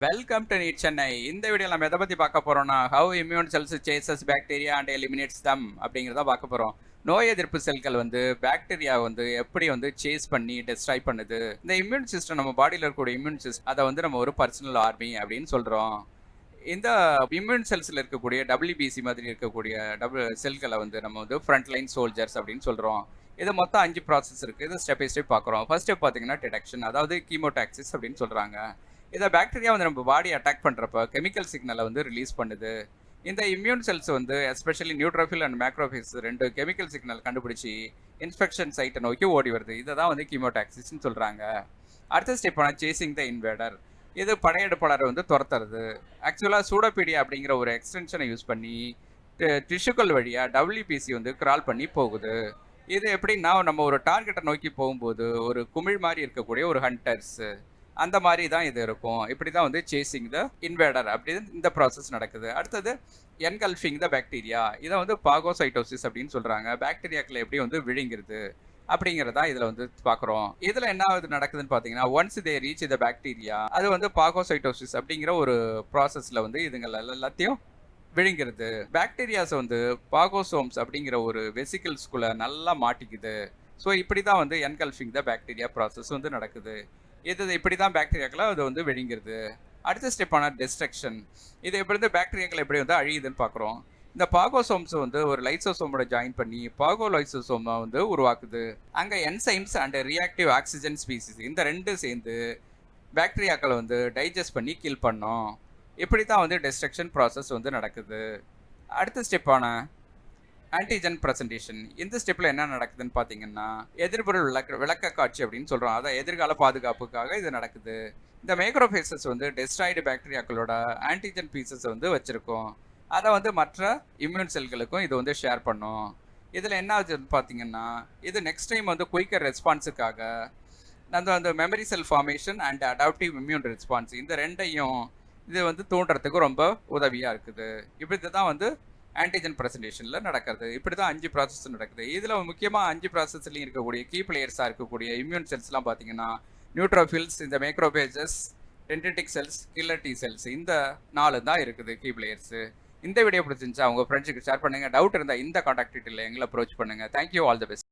Welcome to NEET Chennai. இந்த video நம்ம எதை பற்றி பார்க்க போகிறோம்னா, how immune cells chases bacteria and eliminates them அப்படிங்கிறத பார்க்க போகிறோம். நோய் எதிர்ப்பு செல்கள் வந்து பாக்டீரியா வந்து எப்படி வந்து சேஸ் பண்ணி டெஸ்ட்ராய் பண்ணுது. இந்த இம்யூன் சிஸ்டம் நம்ம பாடியில் இருக்கக்கூடிய இம்யூன் சிஸ்டம் அதை வந்து நம்ம ஒரு பர்சனல் ஆர்மி அப்படின்னு சொல்கிறோம். இந்த இம்யூன் செல்ஸில் இருக்கக்கூடிய டபிள்யூபிசி மாதிரி இருக்கக்கூடிய செல்களை வந்து நம்ம வந்து ஃப்ரண்ட்லைன் சோல்ஜர்ஸ் அப்படின்னு சொல்கிறோம். இது மொத்தம் 5 ப்ராசஸ் இருக்குது. இது ஸ்டெப் பை ஸ்டெப் பார்க்குறோம். ஃபர்ஸ்ட் ஸ்டெப் பார்த்தீங்கன்னா டிடெக்ஷன், அதாவது கீமோடாக்சிஸ் அப்படின்னு சொல்கிறாங்க. இதை பாக்டீரியா வந்து நம்ம பாடி அட்டாக் பண்ணுறப்ப கெமிக்கல் சிக்னலை வந்து ரிலீஸ் பண்ணுது. இந்த இம்யூன் செல்ஸ் வந்து especially neutrophil and macrophages 2 chemical signal கண்டுபிடிச்சி இன்ஃபெக்ஷன் சைட்டை நோக்கி ஓடி வருது. இதை தான் வந்து கீமோடாக்சிஸ்ன்னு சொல்கிறாங்க. அடுத்த ஸ்டெப் ஆனால் சேசிங் த இன்வேடர். இது படையெடுப்பாளரை வந்து துரத்துறது. ஆக்சுவலாக சூடோபீடியா அப்படிங்கிற ஒரு எக்ஸ்டென்ஷனை யூஸ் பண்ணி டிஷ்யூக்கள் வழியாக டபிள்யூபிசி வந்து கிரால் பண்ணி போகுது. இது எப்படின்னா, நம்ம ஒரு டார்கெட்டை நோக்கி போகும்போது ஒரு குமிழ் மாதிரி இருக்கக்கூடிய ஒரு ஹண்டர்ஸ் அந்த மாதிரி தான் இது இருக்கும். இப்படி தான் வந்து சேசிங் த இன்வேடர் அப்படின்னு இந்த ப்ராசஸ் நடக்குது. அடுத்தது என்கல்ஃபிங் த பாக்டீரியா. இதை வந்து பாகோசைட்டோசிஸ் அப்படின்னு சொல்கிறாங்க. பாக்டீரியாக்களை எப்படி வந்து விழுங்கிறது அப்படிங்கிறதா இதில் வந்து பார்க்குறோம். இதில் என்ன நடக்குதுன்னு பார்த்தீங்கன்னா, once they reach the bacteria, அது வந்து பாகோசைட்டோசிஸ் அப்படிங்கிற ஒரு ப்ராசஸில் வந்து இதுங்கள் எல்லாத்தையும் விழுங்கிறது. பாக்டீரியாஸ் வந்து பாகோசோம்ஸ் அப்படிங்கிற ஒரு வெசிக்கிள்ஸ்குள்ளே நல்லா மாட்டிக்குது. ஸோ இப்படி தான் வந்து என்கல்ஃபிங் த பாக்டீரியா ப்ராசஸ் வந்து நடக்குது. இது இப்படி தான் பாக்டீரியாக்களை அது வந்து விழுங்கிறது. அடுத்த ஸ்டெப்பான டிஸ்ட்ரக்ஷன். இது எப்படி வந்து பாக்டீரியாக்கள் எப்படி வந்து அழியுதுன்னு பார்க்குறோம். இந்த பாகோசோம்ஸ் வந்து ஒரு லைசோசோமோட ஜாயின் பண்ணி பாகோலைசோசோமை வந்து உருவாக்குது. அங்கே enzymes and reactive oxygen species இந்த 2 சேர்ந்து பாக்டீரியாக்களை வந்து டைஜஸ்ட் பண்ணி கில் பண்ணோம். இப்படி தான் வந்து டிஸ்ட்ரக்ஷன் ப்ராசஸ் வந்து நடக்குது. அடுத்த ஸ்டெப்பான ஆன்டிஜன் ப்ரெசன்டேஷன். இந்த ஸ்டெப்பில் என்ன நடக்குதுன்னு பார்த்தீங்கன்னா, எதிர்பொருள் விளக்க காட்சி அப்படின்னு சொல்கிறோம். அதான் எதிர்கால பாதுகாப்புக்காக இது நடக்குது. இந்த மைக்ரோஃபேசஸ் வந்து டெஸ்ட்ராய்டு பாக்டீரியாக்களோட ஆன்டிஜன் பீசஸ் வந்து வச்சுருக்கோம். அதை வந்து மற்ற இம்யூன் செல்களுக்கும் இது வந்து ஷேர் பண்ணும். இதில் என்ன ஆகுதுன்னு பார்த்தீங்கன்னா, இது நெக்ஸ்ட் டைம் வந்து குயிக்கர் ரெஸ்பான்ஸுக்காக அந்த memory cell formation and adaptive immune response இந்த 2ஐயும் இது வந்து தூண்டுறதுக்கு ரொம்ப உதவியாக இருக்குது. இப்படி தான் வந்து ஆன்டிஜன் ப்ரெசன்டேஷனில் நடக்கிறது. இப்படி தான் 5 ப்ராசஸ் நடக்குது. இதில் முக்கியமாக 5 ப்ராசஸ்லையும் இருக்கக்கூடிய கீ பிளேயர்ஸாக இருக்கக்கூடிய இம்யூன் செல்ஸ்லாம் பார்த்தீங்கன்னா, நியூட்ரோஃபில்ஸ், இந்த macrophages, dendritic cells, killer T cells இந்த 4 தான் இருக்குது கீ பிளேயர்ஸு. இந்த வீடியோ பிடிச்சிருந்துச்சா உங்கள் ஃப்ரெண்ட்ஸுக்கு ஷேர் பண்ணுங்கள். டவுட் இருந்தால் இந்த காண்டாக்ட் டீட்டெயிலில் எங்களை அப்ரோச் பண்ணுங்கள். Thank you, all the best.